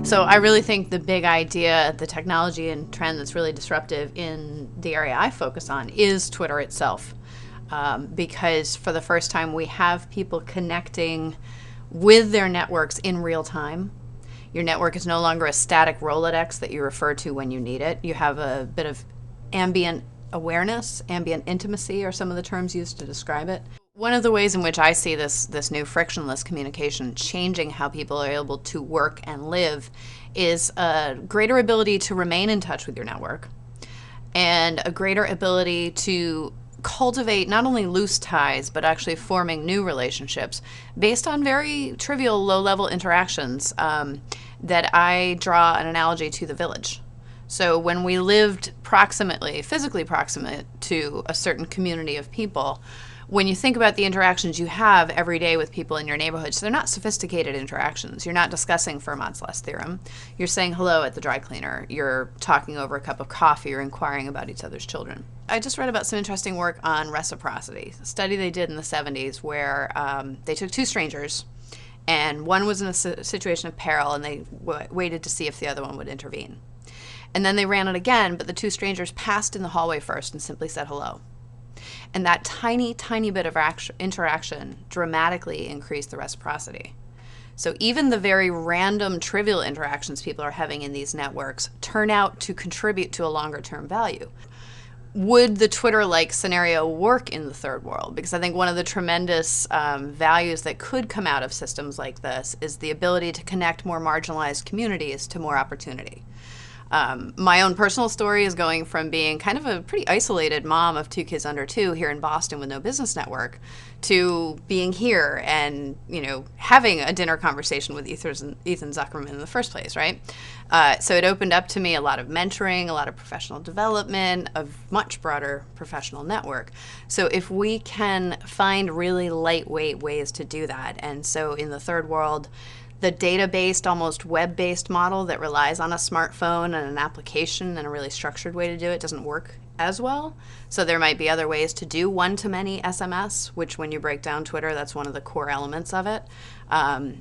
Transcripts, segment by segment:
So I really think the big idea, the technology and trend that's really disruptive in the area I focus on is Twitter itself. Because for the first time, we have people connecting with their networks in real time. Your network is no longer a static Rolodex that you refer to when you need it. You have a bit of ambient awareness, ambient intimacy are some of the terms used to describe it. One of the ways in which I see this new frictionless communication changing how people are able to work and live is a greater ability to remain in touch with your network and a greater ability to cultivate not only loose ties, but actually forming new relationships based on very trivial low-level interactions that I draw an analogy to the village. So when we lived proximately, physically proximate to a certain community of people, when you think about the interactions you have every day with people in your neighborhoods, they're not sophisticated interactions. You're not discussing Fermat's Last theorem. You're saying hello at the dry cleaner. You're talking over a cup of coffee or inquiring about each other's children. I just read about some interesting work on reciprocity, a study they did in the 70s where they took two strangers, and one was in a situation of peril, and they waited to see if the other one would intervene. And then they ran it again, but the two strangers passed in the hallway first and simply said hello. And that tiny, tiny bit of interaction dramatically increased the reciprocity. So even the very random, trivial interactions people are having in these networks turn out to contribute to a longer-term value. Would the Twitter-like scenario work in the third world? Because I think one of the tremendous values that could come out of systems like this is the ability to connect more marginalized communities to more opportunity. My own personal story is going from being kind of a pretty isolated mom of two kids under 2 here in Boston with no business network to being here and, having a dinner conversation with Ethan Zuckerman in the first place, right? So it opened up to me a lot of mentoring, a lot of professional development, a much broader professional network. So if we can find really lightweight ways to do that, and so in the third world, the data-based, almost web-based model that relies on a smartphone and an application and a really structured way to do it doesn't work as well. So there might be other ways to do one-to-many SMS, which when you break down Twitter, that's one of the core elements of it.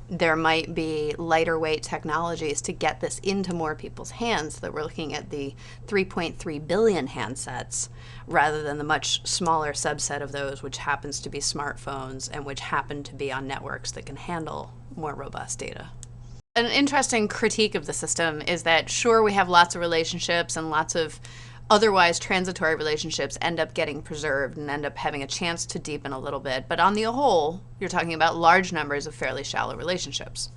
There might be lighter weight technologies to get this into more people's hands so that we're looking at the 3.3 billion handsets rather than the much smaller subset of those, which happens to be smartphones and which happen to be on networks that can handle more robust data. An interesting critique of the system is that, sure, we have lots of relationships and lots of otherwise transitory relationships end up getting preserved and end up having a chance to deepen a little bit. But on the whole, you're talking about large numbers of fairly shallow relationships.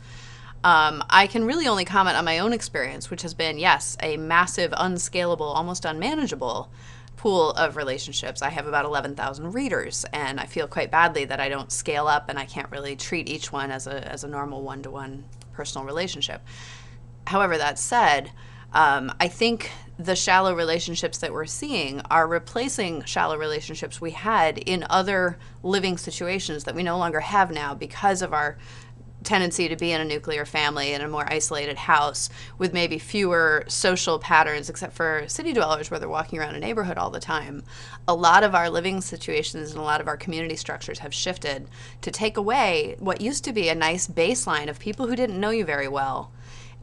I can really only comment on my own experience, which has been, yes, a massive, unscalable, almost unmanageable pool of relationships. I have about 11,000 readers, and I feel quite badly that I don't scale up and I can't really treat each one as a normal one-to-one personal relationship. However, that said, I think the shallow relationships that we're seeing are replacing shallow relationships we had in other living situations that we no longer have now because of our tendency to be in a nuclear family in a more isolated house with maybe fewer social patterns, except for city dwellers where they're walking around a neighborhood all the time. A lot of our living situations and a lot of our community structures have shifted to take away what used to be a nice baseline of people who didn't know you very well,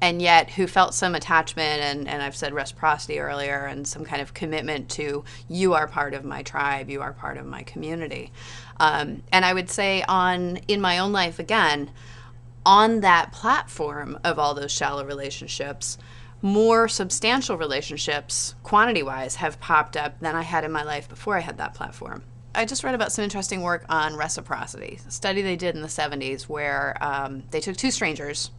and yet who felt some attachment, and I've said reciprocity earlier, and some kind of commitment to, you are part of my tribe, you are part of my community. And I would say in my own life, again, on that platform of all those shallow relationships, more substantial relationships, quantity-wise, have popped up than I had in my life before I had that platform. I just read about some interesting work on reciprocity, a study they did in the 70s where they took two strangers,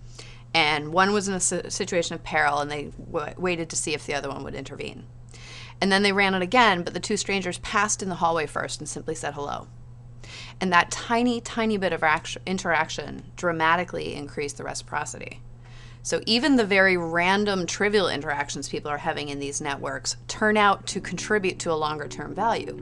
and one was in a situation of peril, and they waited to see if the other one would intervene. And then they ran it again, but the two strangers passed in the hallway first and simply said hello. And that tiny, tiny bit of interaction dramatically increased the reciprocity. So even the very random, trivial interactions people are having in these networks turn out to contribute to a longer-term value.